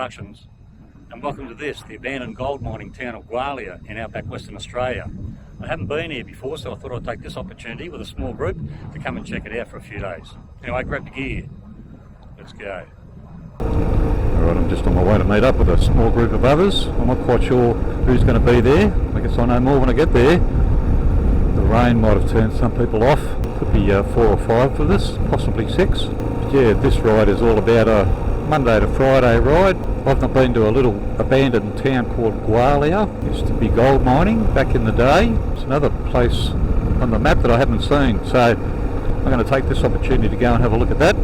Productions, and welcome to this, the abandoned gold mining town of Gwalia in outback Western Australia. I haven't been here before, so I thought I'd take this opportunity with a small group to come and check it out for a few days. Anyway, grab the gear. Let's go. Alright, I'm just on my way to meet up with a small group of others. I'm not quite sure who's going to be there. I guess I'll know more when I get there. The rain might have turned some people off. Could be 4 or 5 for this, possibly 6. But yeah, this ride is all about a Monday to Friday ride. I've not been to a little abandoned town called Gwalia. Used to be gold mining back in the day. It's another place on the map that I haven't seen, so I'm going to take this opportunity to go and have a look at that.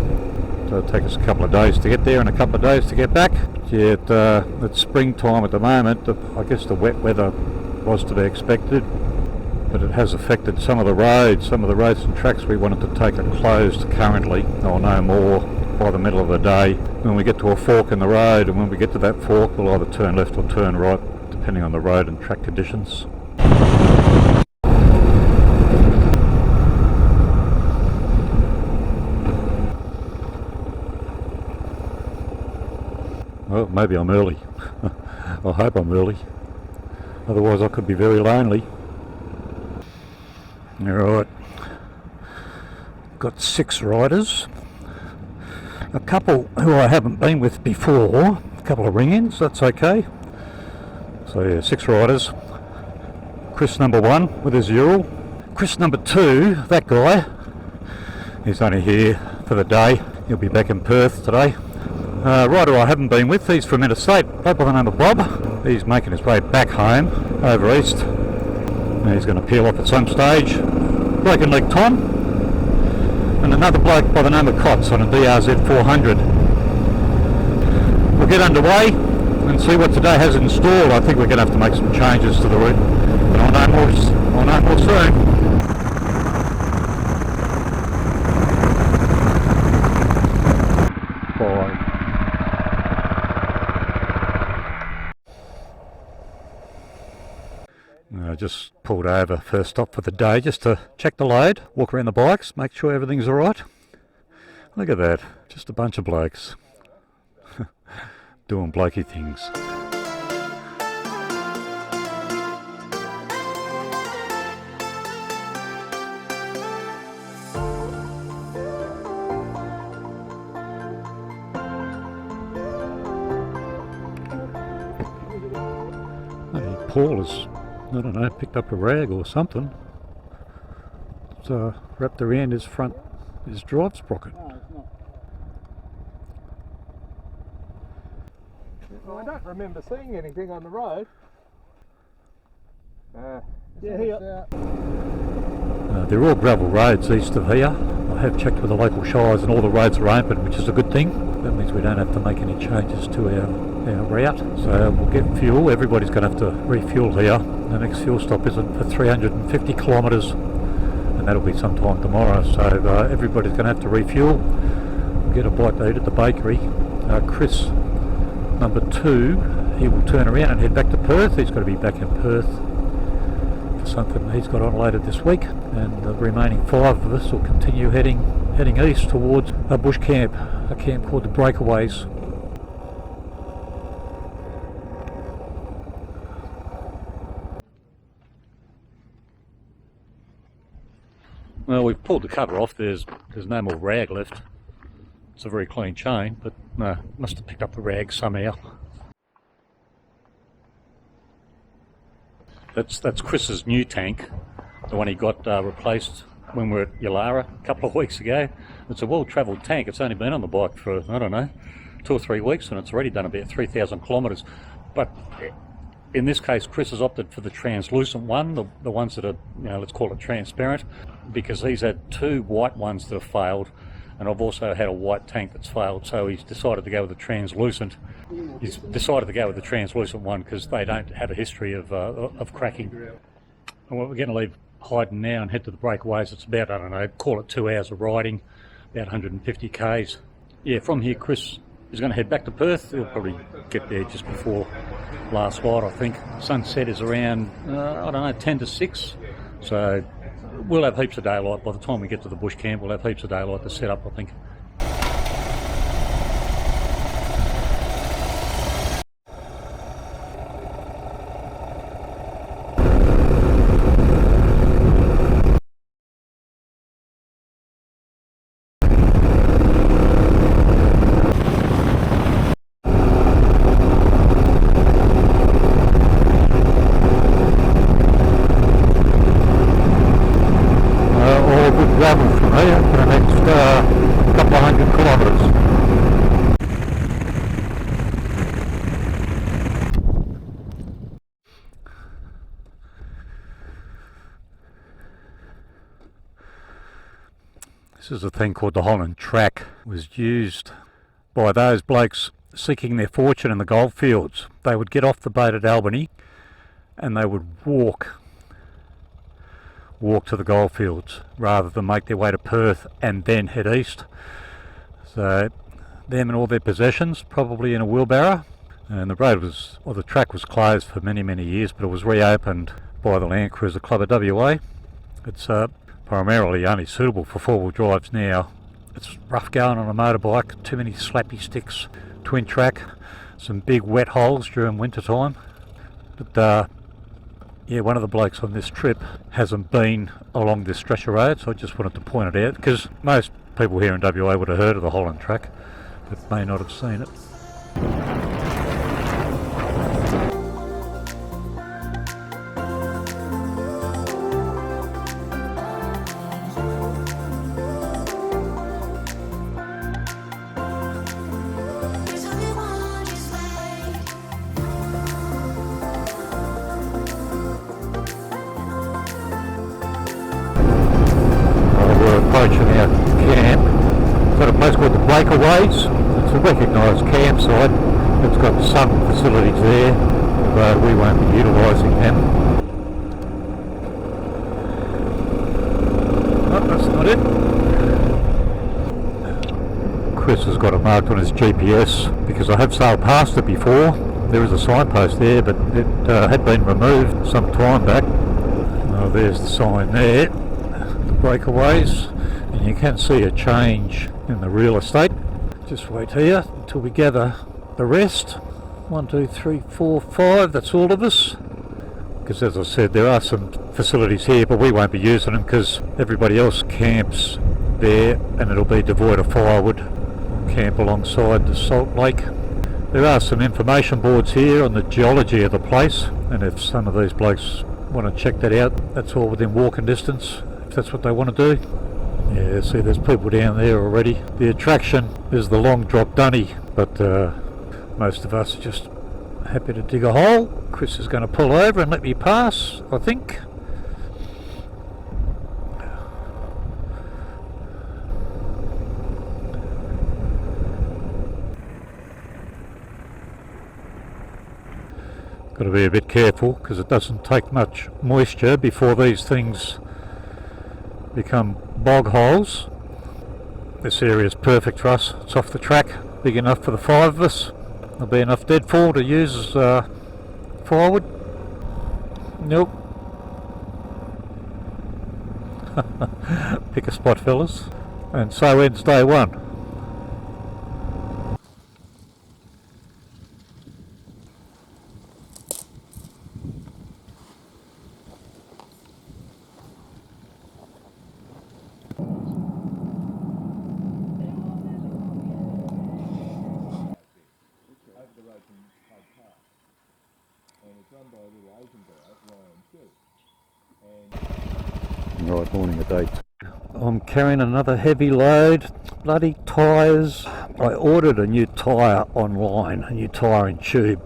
So it'll take us a couple of days to get there and a couple of days to get back. Yeah, it's springtime at the moment. I guess the wet weather was to be expected, but it has affected some of the roads. Some of the roads and tracks we wanted to take are closed currently. I'll know more by the middle of the day when we get to a fork in the road, and when we get to that fork we'll either turn left or turn right depending on the road and track conditions. Well, maybe I'm early. I hope I'm early, otherwise I could be very lonely. Alright, got 6 riders. A couple who I haven't been with before, a couple of ring-ins, that's okay. So yeah, 6 riders. Chris number 1 with his Ural. Chris number 2, that guy, he's only here for the day. He'll be back in Perth today. Rider I haven't been with, he's from interstate, right by the name of Bob. He's making his way back home, over east. And he's going to peel off at some stage. Broken leg Tom. And another bloke by the name of Cots on a DRZ 400. We'll get underway and see what today has in store. I think we're going to have to make some changes to the route, but I'll know more soon. I just pulled over, first stop for the day, just to check the load, walk around the bikes, make sure everything's alright. Look at that, just a bunch of blokes doing blokey things. Hey, Paul has, I don't know, picked up a rag or something. It's wrapped around his drive sprocket. No, it's not. Well, I don't remember seeing anything on the road. Yeah, here. They're all gravel roads east of here. I have checked with the local shires and all the roads are open, which is a good thing. That means we don't have to make any changes to our route. So we'll get fuel. Everybody's going to have to refuel here. The next fuel stop isn't for 350 kilometres, and that'll be sometime tomorrow. So everybody's going to have to refuel. We'll get a bite to eat at the bakery. Chris, number 2, he will turn around and head back to Perth. He's got to be back in Perth for something he's got on later this week, and the remaining 5 of us will continue heading east towards a bush camp, a camp called the Breakaways. Well, we've pulled the cover off. There's no more rag left. It's a very clean chain, but no, must have picked up the rag somehow. That's Chris's new tank, the one he got replaced when we were at Yalara a couple of weeks ago. It's a well-travelled tank. It's only been on the bike for, I don't know, 2 or 3 weeks, and it's already done about 3,000 kilometres. But in this case, Chris has opted for the translucent one, the ones that are, let's call it transparent, because he's had 2 white ones that have failed, and I've also had a white tank that's failed, so he's decided to go with the translucent. He's decided to go with the translucent one because they don't have a history of cracking. And we're going to leave Hyden now and head to the Breakaways. It's about, I don't know, call it 2 hours of riding, about 150 k's. Yeah, from here Chris is going to head back to Perth. He'll probably get there just before last light, I think. Sunset is around, I don't know, 10 to 6. So we'll have heaps of daylight. By the time we get to the bush camp, we'll have heaps of daylight to set up, I think. a couple of 100 kilometres. This is a thing called the Holland Track. It was used by those blokes seeking their fortune in the goldfields. They would get off the boat at Albany and they would walk to the goldfields rather than make their way to Perth and then head east. So them and all their possessions probably in a wheelbarrow, and the track was closed for many years, but it was reopened by the Land Cruiser Club of WA. It's primarily only suitable for four-wheel drives now. It's rough going on a motorbike, too many slappy sticks, twin track, some big wet holes during winter time. But yeah, one of the blokes on this trip hasn't been along this stretch of road, so I just wanted to point it out, because most people here in WA would have heard of the Holland Track, but may not have seen it. Approaching our camp. It's got a place called the Breakaways. It's a recognised campsite. It's got some facilities there, although we won't be utilising them. Oh, that's not it. Chris has got it marked on his GPS because I have sailed past it before. There is a signpost there, but it had been removed some time back. Oh, there's the sign there. Breakaways, and you can see a change in the real estate. Just wait here until we gather the rest. 1, 2, 3, 4, 5, that's all of us, because as I said, there are some facilities here, but we won't be using them because everybody else camps there and it'll be devoid of firewood. We'll camp alongside the salt lake. There are some information boards here on the geology of the place, and if some of these blokes want to check that out, that's all within walking distance. That's what they want to do. Yeah, see, there's people down there already. The attraction is the long drop dunny, but most of us are just happy to dig a hole. Chris is going to pull over and let me pass, I think. Got to be a bit careful because it doesn't take much moisture before these things become bog holes. This area is perfect for us. It's off the track, big enough for the 5 of us. There'll be enough deadfall to use as firewood. Nope. Pick a spot, fellas. And so ends day 1. Right, morning of day 2. I'm carrying another heavy load. Bloody tyres. I ordered a new tyre online, a new tyre and tube,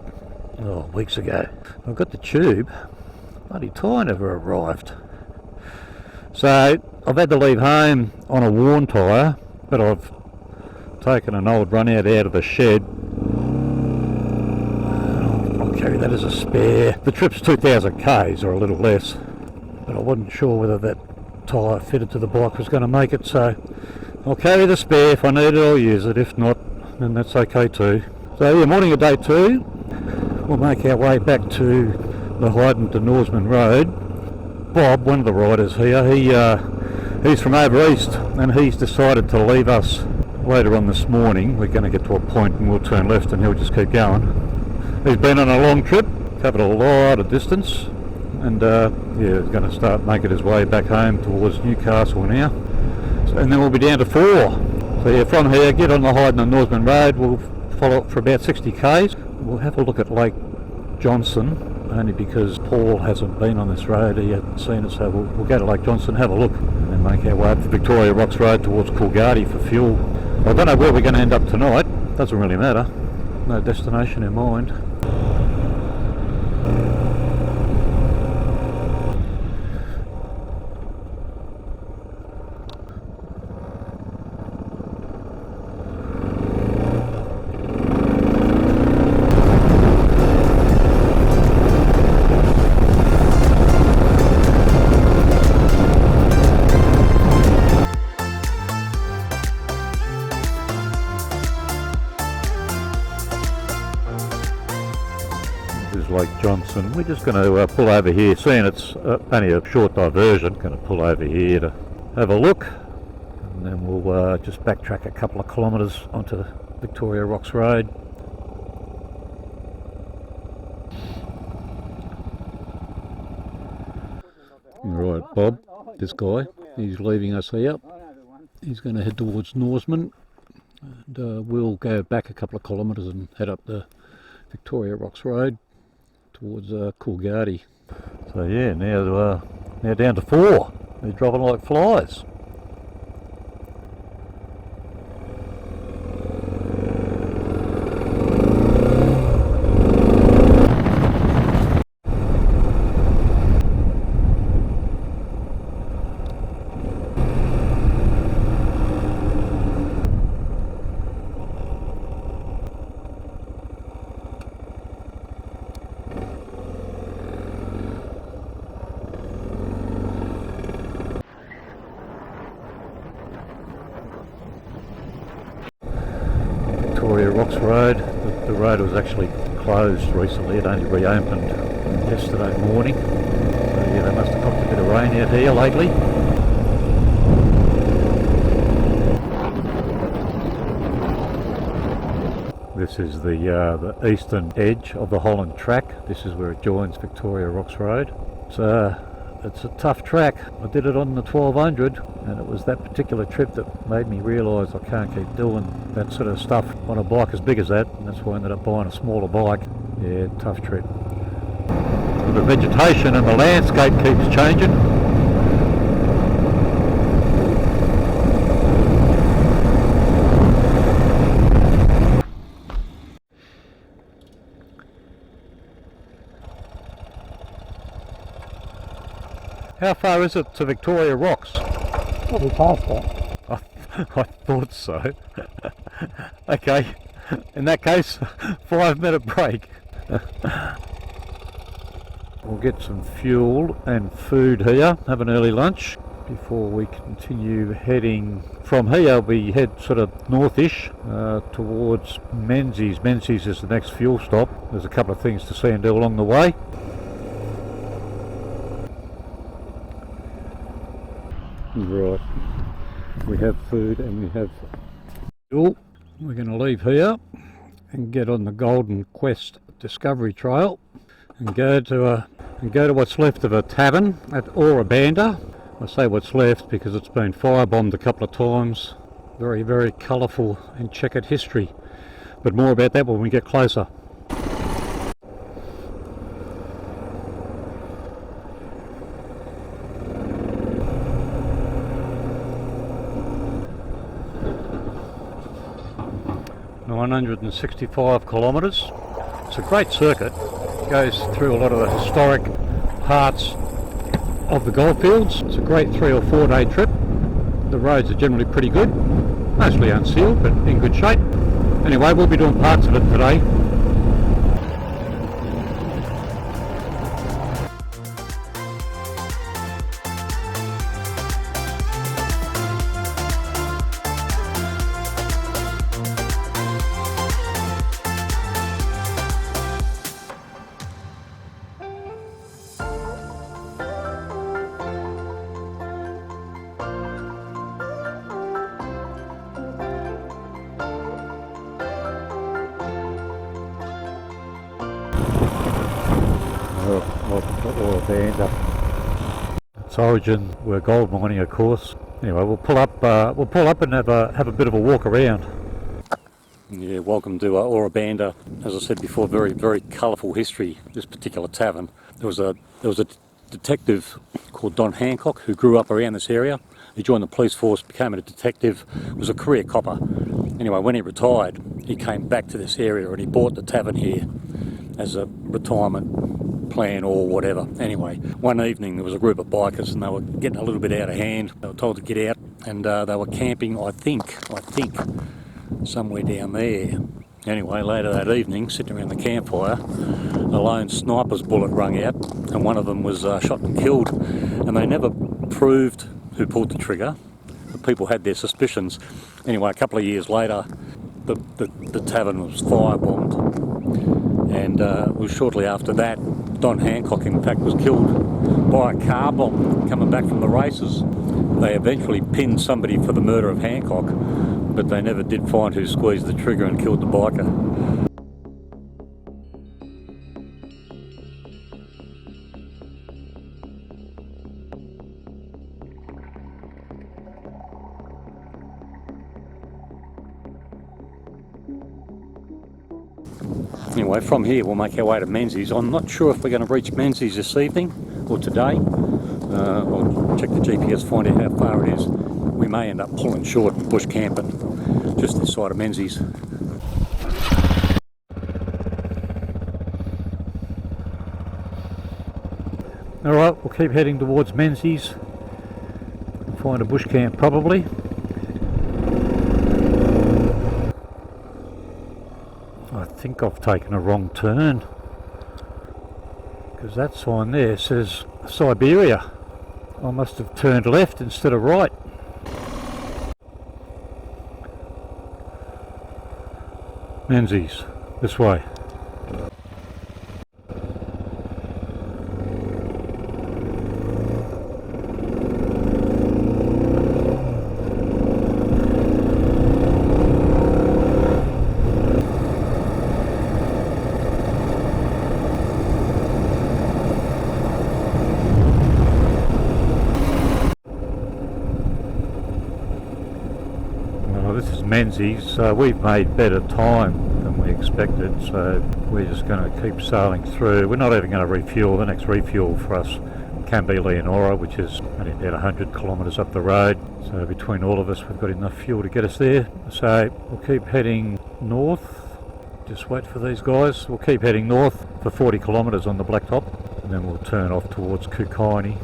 weeks ago. I've got the tube. Bloody tyre never arrived. So I've had to leave home on a worn tyre, but I've taken an old run out of the shed. I'll carry that as a spare. The trip's 2,000 k's or a little less, but I wasn't sure whether that tyre fitted to the bike was going to make it, so I'll carry the spare. If I need it, I'll use it. If not, then that's okay too. So yeah, morning of day 2. We'll make our way back to the Hyden to Norseman Road. Bob, one of the riders here, he's from over east, and he's decided to leave us later on this morning. We're going to get to a point and we'll turn left and he'll just keep going. He's been on a long trip, covered a lot of distance, and yeah, he's going to start making his way back home towards Newcastle now. And then we'll be down to 4. So yeah, from here, get on the Hyden and Norseman Road. We'll follow it for about 60 k's. We'll have a look at Lake Johnson, only because Paul hasn't been on this road, he hasn't seen it, so we'll go to Lake Johnson, have a look, and and make our way up the Victoria Rocks Road towards Coolgardie for fuel. I don't know where we're going to end up tonight, doesn't really matter, no destination in mind. Lake Johnson. We're just going to pull over here, seeing it's only a short diversion. Going to pull over here to have a look, and then we'll just backtrack a couple of kilometres onto Victoria Rocks Road. Right, Bob, this guy, he's leaving us here. He's going to head towards Norseman, and we'll go back a couple of kilometres and head up the Victoria Rocks Road towards Coolgardie. So yeah, now down to 4. They're dropping like flies. Rocks Road. The road was actually closed recently. It only reopened yesterday morning. So yeah, they must have copped a bit of rain out here lately. This is the eastern edge of the Holland Track. This is where it joins Victoria Rocks Road. It's a tough track. I did it on the 1200, and it was that particular trip that made me realise I can't keep doing that sort of stuff on a bike as big as that, and that's why I ended up buying a smaller bike. Yeah, tough trip. The vegetation and the landscape keeps changing. How far is it to Victoria Rocks? Probably past that. I thought so. Okay, in that case, 5-minute break. We'll get some fuel and food here, have an early lunch before we continue heading from here. We head sort of northish towards Menzies. Menzies is the next fuel stop. There's a couple of things to see and do along the way. Right, we have food and we have fuel. We're going to leave here and get on the Golden Quest Discovery Trail and go to what's left of a tavern at Ora Banda. I say what's left because it's been firebombed a couple of times. Very, very colourful and checkered history, but more about that when we get closer. ...965 kilometres. It's a great circuit. It goes through a lot of the historic parts of the goldfields. It's a great 3 or 4 day trip. The roads are generally pretty good, mostly unsealed but in good shape. Anyway, we'll be doing parts of it today. Ora Banda. Its origin were gold mining, of course. Anyway, we'll pull up and have a bit of a walk around. Yeah, welcome to Ora Banda. As I said before, very, very colourful history. This particular tavern. There was a detective called Don Hancock who grew up around this area. He joined the police force, became a detective, was a career copper. Anyway, when he retired, he came back to this area and he bought the tavern here as a retirement plan or whatever. Anyway, one evening there was a group of bikers and they were getting a little bit out of hand. They were told to get out and they were camping, I think, somewhere down there. Anyway, later that evening, sitting around the campfire, a lone sniper's bullet rang out and one of them was shot and killed. And they never proved who pulled the trigger, but people had their suspicions. Anyway, a couple of years later, the tavern was firebombed, and it was shortly after that Don Hancock, in fact, was killed by a car bomb coming back from the races. They eventually pinned somebody for the murder of Hancock, but they never did find who squeezed the trigger and killed the biker. Anyway, from here we'll make our way to Menzies. I'm not sure if we're going to reach Menzies this evening or today. I'll check the GPS, find out how far it is. We may end up pulling short and bush camping just this side of Menzies. Alright, we'll keep heading towards Menzies. Find a bush camp probably. I think I've taken a wrong turn, because that sign there says Siberia. I must have turned left instead of right. Menzies, this way. Menzies, so we've made better time than we expected, so we're just going to keep sailing through. We're not even going to refuel. The next refuel for us can be Leonora, which is only about 100 kilometres up the road, so between all of us we've got enough fuel to get us there. So we'll keep heading north, just wait for these guys. We'll keep heading north for 40 kilometres on the blacktop, and then we'll turn off towards Kukaini.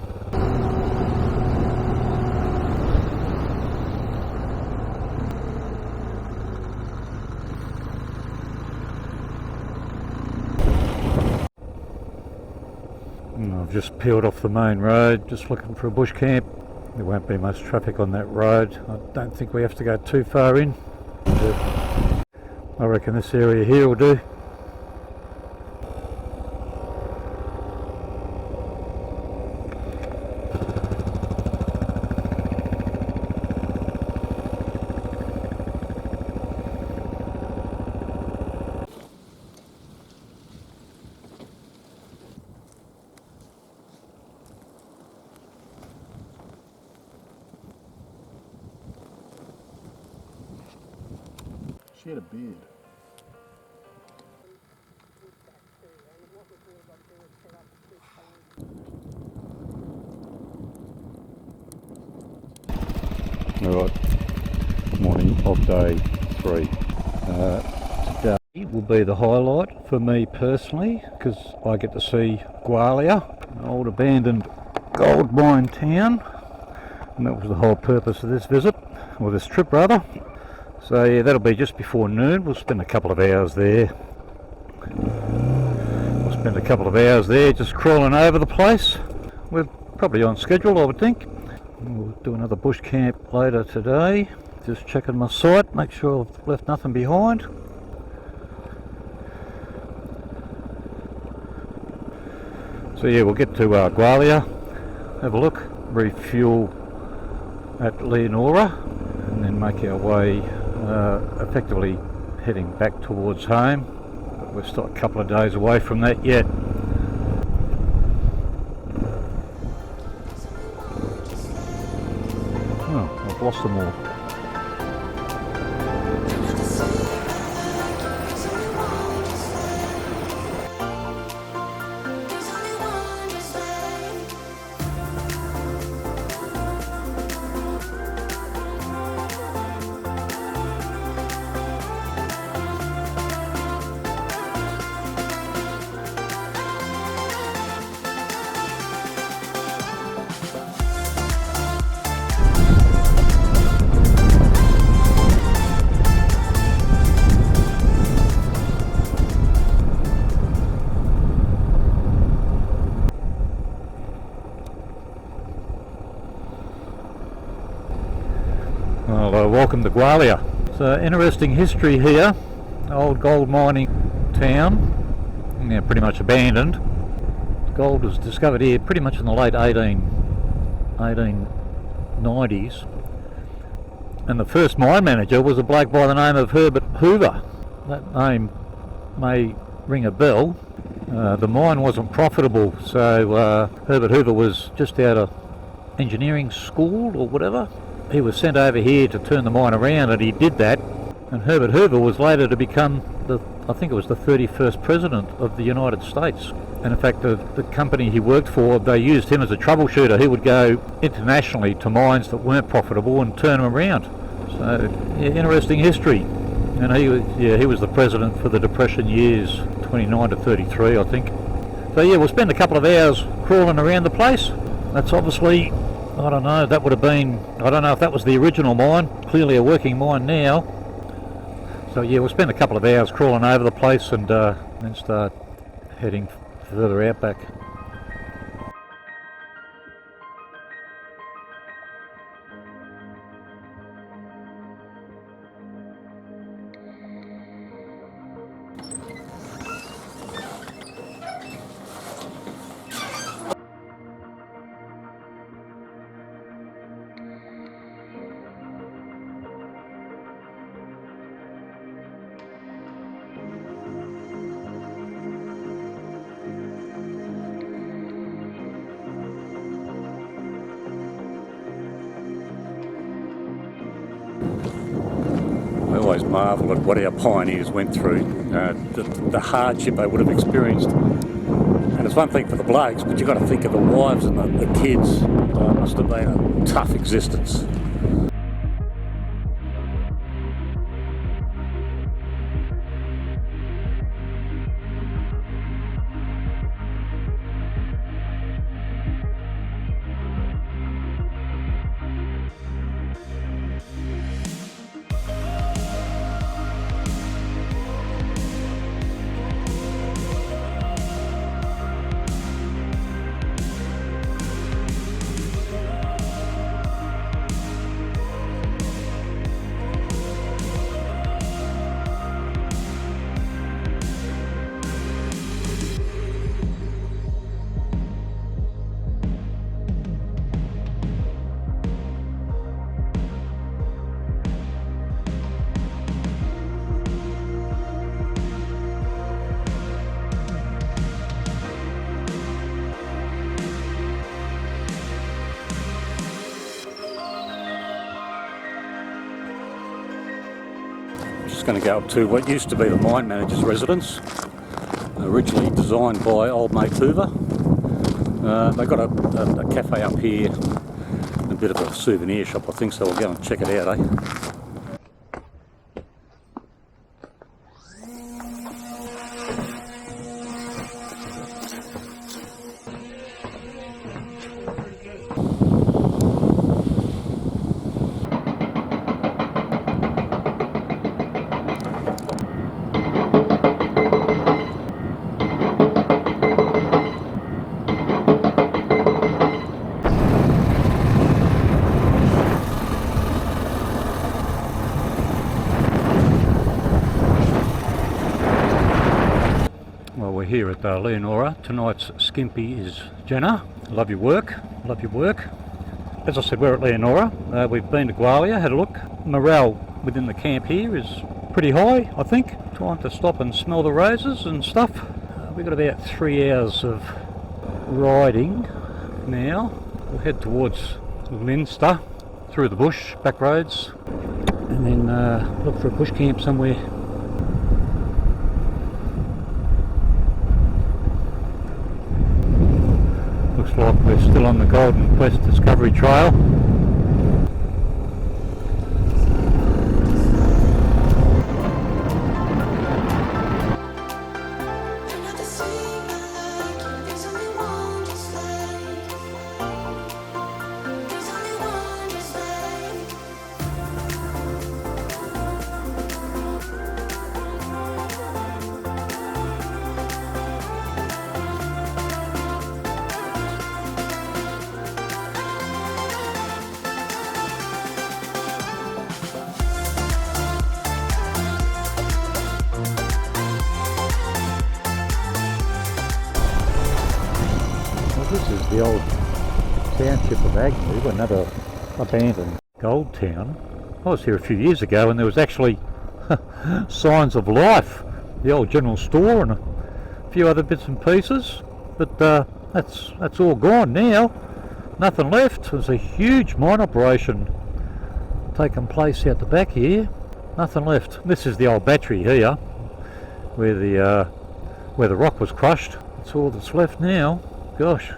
I've just peeled off the main road, just looking for a bush camp. There won't be much traffic on that road. I don't think we have to go too far in. I reckon this area here will do. She had a beard. Alright, morning of day 3. Today will be the highlight for me personally, because I get to see Gwalia, an old abandoned gold mine town, and that was the whole purpose of this visit, or this trip rather. So yeah, that'll be just before noon. We'll spend a couple of hours there. Just crawling over the place. We're probably on schedule, I would think. We'll do another bush camp later today. Just checking my sight, make sure I've left nothing behind. So yeah, we'll get to Gwalia, have a look, refuel at Leonora, and then make our way effectively heading back towards home. But we're still a couple of days away from that yet. Oh, I've lost them all. Well, welcome to Gwalia. It's an interesting history here. Old gold mining town, yeah, pretty much abandoned. Gold was discovered here pretty much in the late 1890s. And the first mine manager was a bloke by the name of Herbert Hoover. That name may ring a bell. The mine wasn't profitable, so Herbert Hoover was just out of engineering school or whatever. He was sent over here to turn the mine around, and he did that. And Herbert Hoover was later to become I think it was the 31st president of the United States. And in fact, the company he worked for, they used him as a troubleshooter. He would go internationally to mines that weren't profitable and turn them around. So, yeah, interesting history. And he was the president for the Depression years, 29 to 33, I think. So yeah, we'll spend a couple of hours crawling around the place. That's obviously, I don't know, that would have been, I don't know if that was the original mine, clearly a working mine now. So yeah, we'll spend a couple of hours crawling over the place and then start heading further outback. I always marvel at what our pioneers went through, the hardship they would have experienced. And it's one thing for the blokes, but you've got to think of the wives and the kids. It must have been a tough existence. Just going to go up to what used to be the mine manager's residence, originally designed by old mate Hoover. They've got a cafe up here, a bit of a souvenir shop I think, so we'll go and check it out, eh? We're here at Leonora. Tonight's skimpy is Jenna. Love your work, love your work. As I said, we're at Leonora. We've been to Gwalia, had a look. Morale within the camp here is pretty high, I think. Time to stop and smell the roses and stuff. We've got about 3 hours of riding now. We'll head towards Leinster, through the bush, back roads, and then look for a bush camp somewhere. Looks like we're still on the Golden Quest Discovery Trail. township of Agnew, another abandoned gold town. I was here a few years ago and there was actually signs of life. The old general store and a few other bits and pieces, but that's all gone now. Nothing left. There's a huge mine operation taking place out the back here. Nothing left. This is the old battery here, where the rock was crushed. That's all that's left now. Gosh.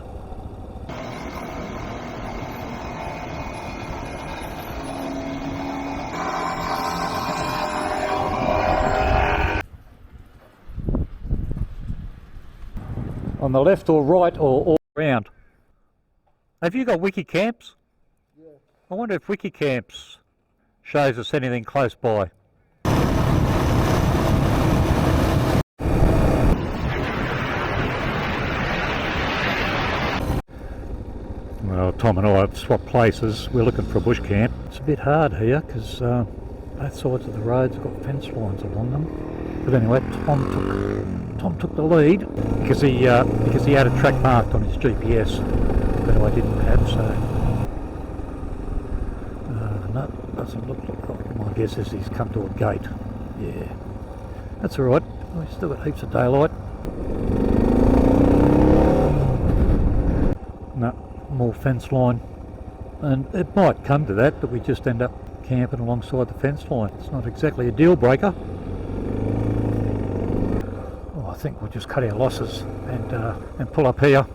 On the left or right or all around. Have you got wiki camps? Yeah. I wonder if wiki camps shows us anything close by. Well, Tom and I have swapped places. We're looking for a bush camp. It's a bit hard here because both sides of the roads have got fence lines along them. But anyway, Tom took the lead because he had a track marked on his GPS that I didn't have. So no, doesn't look like. My guess is he's come to a gate. Yeah, that's all right. We've still got heaps of daylight. No, more fence line, and it might come to that we just end up camping alongside the fence line. It's not exactly a deal breaker. Oh, I think we'll just cut our losses and pull up here.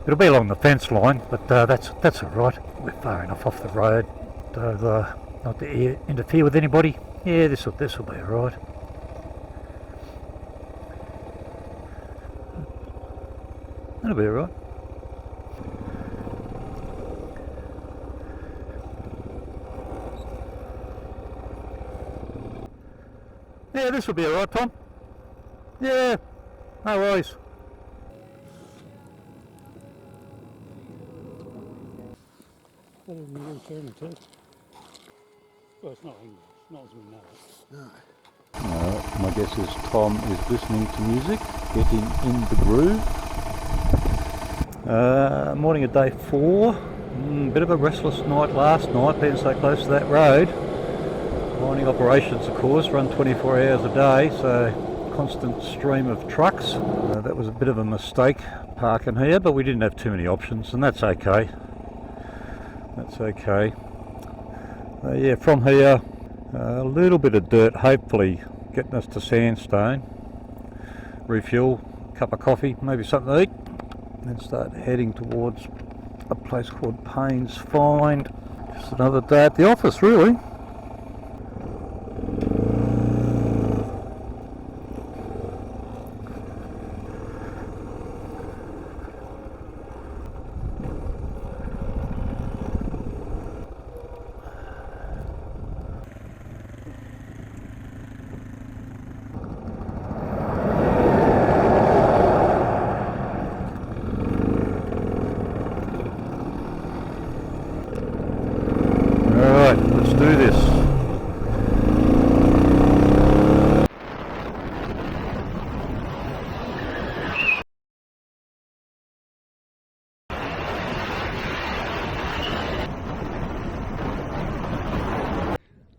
It'll be along the fence line, but that's all right. We're far enough off the road not to interfere with anybody. Yeah, this will be all right. That'll be all right. Yeah, this will be alright, Tom. Yeah, no worries. Well, it's not English, not as we know it. No. My guess is Tom is listening to music, getting in the groove. Morning of day 4. Bit of a restless night last night, being so close to that road. Mining operations, of course, run 24 hours a day, so constant stream of trucks. That was a bit of a mistake parking here, but we didn't have too many options, and that's okay. That's okay. Yeah, from here, a little bit of dirt, hopefully getting us to Sandstone. Refuel, cup of coffee, maybe something to eat, and start heading towards a place called Payne's Find. Just another day at the office, really.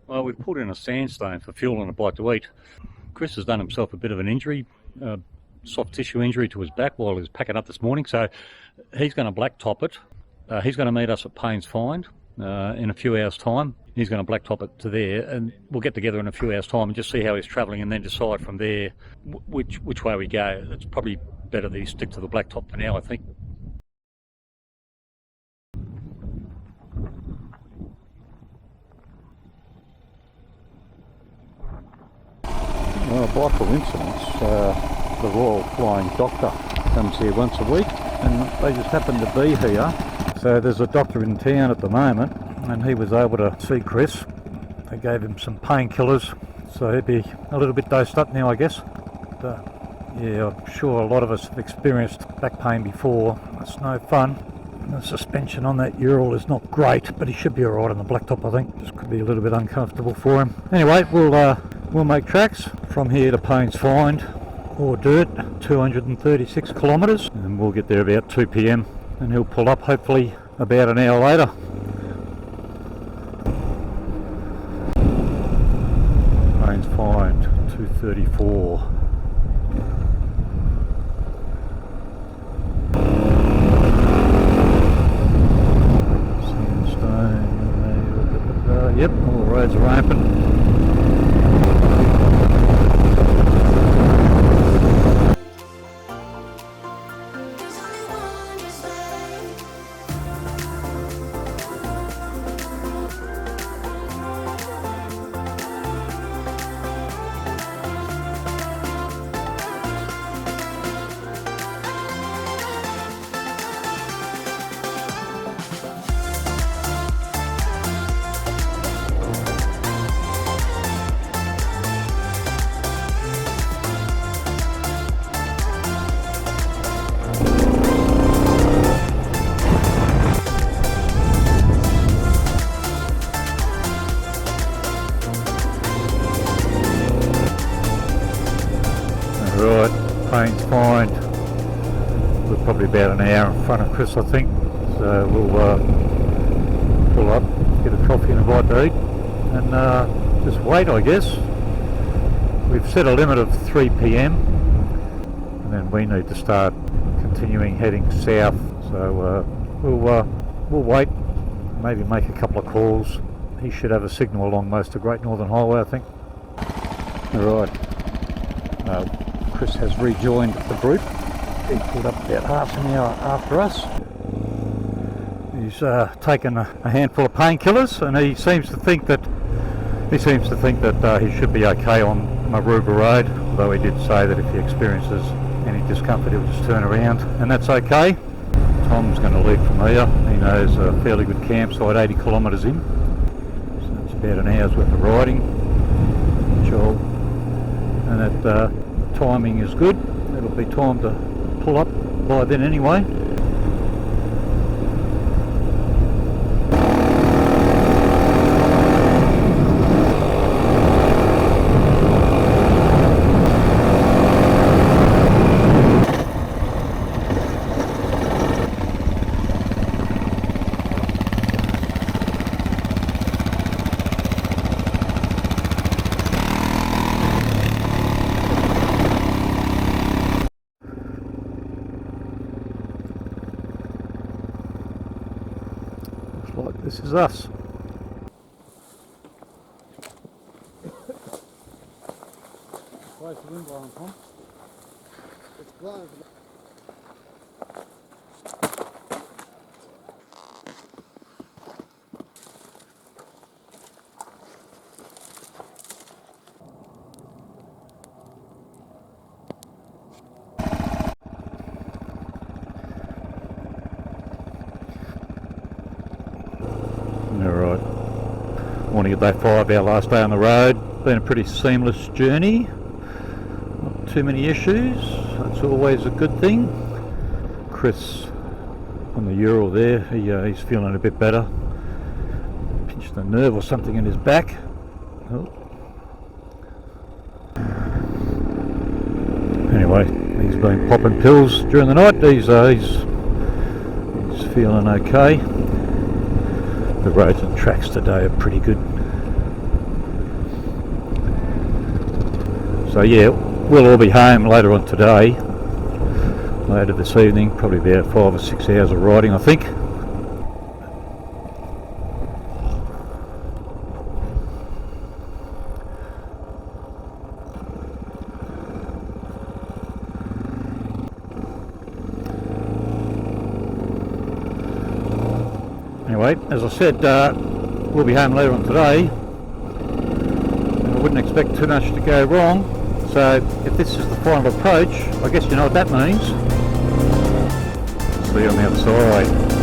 Well, we've pulled in a Sandstone for fuel and a bite to eat. Chris has done himself a bit of an injury, soft tissue injury to his back while he was packing up this morning, so he's going to blacktop it. He's going to meet us at Payne's Find in a few hours' time. He's going to blacktop it to there, and we'll get together in a few hours' time and just see how he's travelling and then decide from there which way we go. It's probably better that he stick to the blacktop for now, I think. Well, by coincidence, the Royal Flying Doctor comes here once a week, and they just happen to be here. So there's a doctor in town at the moment, and he was able to see Chris. They gave him some painkillers, so he'd be a little bit dosed up now, I guess. But, yeah, I'm sure a lot of us have experienced back pain before. It's no fun. The suspension on that Ural is not great, but he should be alright on the blacktop, I think. Just could be a little bit uncomfortable for him. Anyway, we'll make tracks from here to Payne's Find, or dirt, 236 kilometres, and we'll get there about 2 p.m. and he'll pull up hopefully about an hour later. Rain's fine, 2:34. Sandstone, yep, all the roads are open. Right, pain's fine. We're probably about an hour in front of Chris, I think. So we'll pull up, get a coffee and a bite to eat, and just wait, I guess. We've set a limit of 3 p.m. and then we need to start continuing heading south. So we'll wait, maybe make a couple of calls. He should have a signal along most of Great Northern Highway, I think. All right. Chris has rejoined the group. He pulled up about half an hour after us. He's taken a handful of painkillers, and he seems to think that he should be okay on Maruba Road. Although he did say that if he experiences any discomfort, he'll just turn around, and that's okay. Tom's going to leave from here. He knows a fairly good campsite, 80 kilometres in, so it's about an hour's worth of riding. Joel, and that. Timing is good. It'll be time to pull up by then anyway. Like this is us. Where's the wind blowing from? It's blowing. Alright, morning of day 5, our last day on the road. Been a pretty seamless journey, not too many issues, that's always a good thing. Chris on the Ural there, he's feeling a bit better. Pinched a nerve or something in his back. Oh. Anyway, he's been popping pills during the night. He's feeling okay. The roads and tracks today are pretty good. So yeah, we'll all be home later on today. Later this evening, probably about 5 or 6 hours of riding, I think. Anyway, as I said, we'll be home later on today, and I wouldn't expect too much to go wrong. So if this is the final approach, I guess you know what that means. See you on the other side.